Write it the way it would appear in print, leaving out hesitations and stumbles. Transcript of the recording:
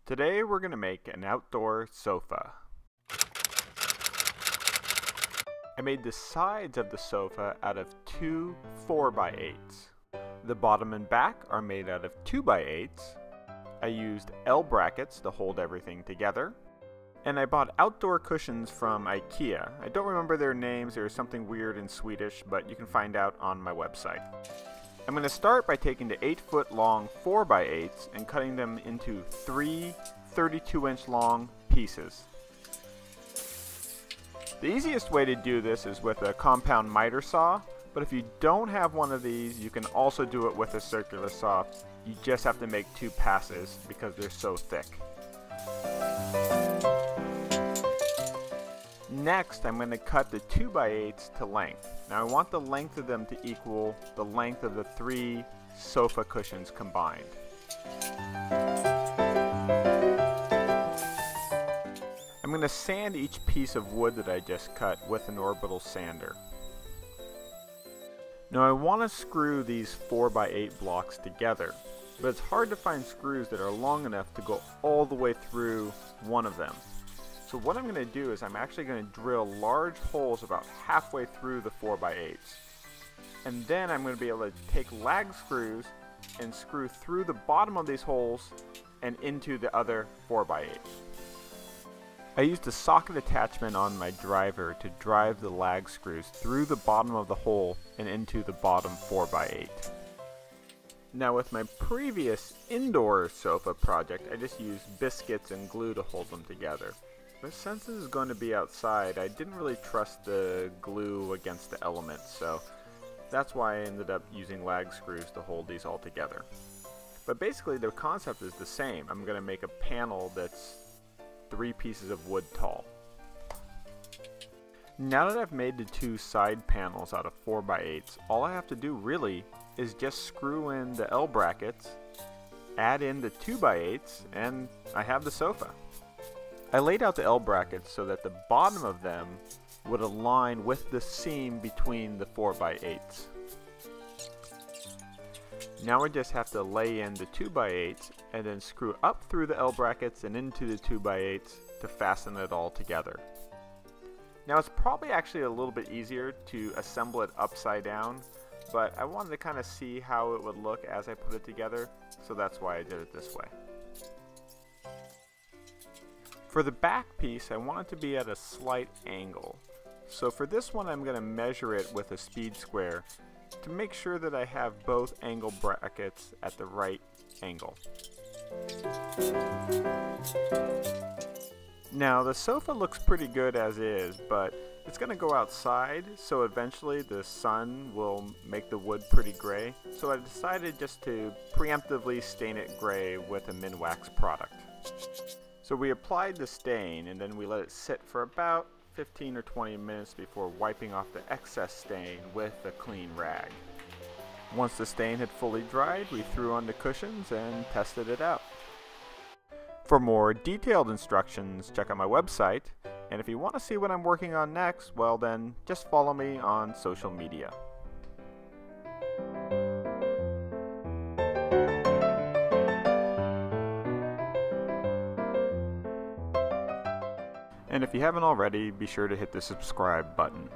Today we're going to make an outdoor sofa. I made the sides of the sofa out of two 4x8s. The bottom and back are made out of 2x8s. I used L brackets to hold everything together. And I bought outdoor cushions from IKEA. I don't remember their names, there's something weird in Swedish, but you can find out on my website. I'm going to start by taking the 8-foot long 4x8s and cutting them into three 32-inch long pieces. The easiest way to do this is with a compound miter saw, but if you don't have one of these, you can also do it with a circular saw. You just have to make 2 passes because they're so thick. Next, I'm going to cut the 2x8s to length. Now I want the length of them to equal the length of the 3 sofa cushions combined. I'm going to sand each piece of wood that I just cut with an orbital sander. Now I want to screw these 4x8 blocks together, but it's hard to find screws that are long enough to go all the way through one of them. So what I'm going to do is I'm actually going to drill large holes about halfway through the 4x8s. And then I'm going to be able to take lag screws and screw through the bottom of these holes and into the other 4x8. I used a socket attachment on my driver to drive the lag screws through the bottom of the hole and into the bottom 4x8. Now with my previous indoor sofa project, I just used biscuits and glue to hold them together. But since this is going to be outside, I didn't really trust the glue against the elements, so that's why I ended up using lag screws to hold these all together. But basically the concept is the same. I'm going to make a panel that's 3 pieces of wood tall. Now that I've made the 2 side panels out of 4x8s, all I have to do really is just screw in the L brackets, add in the 2x8s, and I have the sofa. I laid out the L brackets so that the bottom of them would align with the seam between the 4x8s. Now I just have to lay in the 2x8s and then screw up through the L brackets and into the 2x8s to fasten it all together. Now it's probably actually a little bit easier to assemble it upside down, but I wanted to kind of see how it would look as I put it together, so that's why I did it this way. For the back piece, I want it to be at a slight angle. So for this one, I'm going to measure it with a speed square to make sure that I have both angle brackets at the right angle. Now the sofa looks pretty good as is, but it's going to go outside, so eventually the sun will make the wood pretty gray. So I decided just to preemptively stain it gray with a Minwax product. So we applied the stain and then we let it sit for about 15 or 20 minutes before wiping off the excess stain with a clean rag. Once the stain had fully dried, we threw on the cushions and tested it out. For more detailed instructions, check out my website, and if you want to see what I'm working on next, well then, just follow me on social media. And if you haven't already, be sure to hit the subscribe button.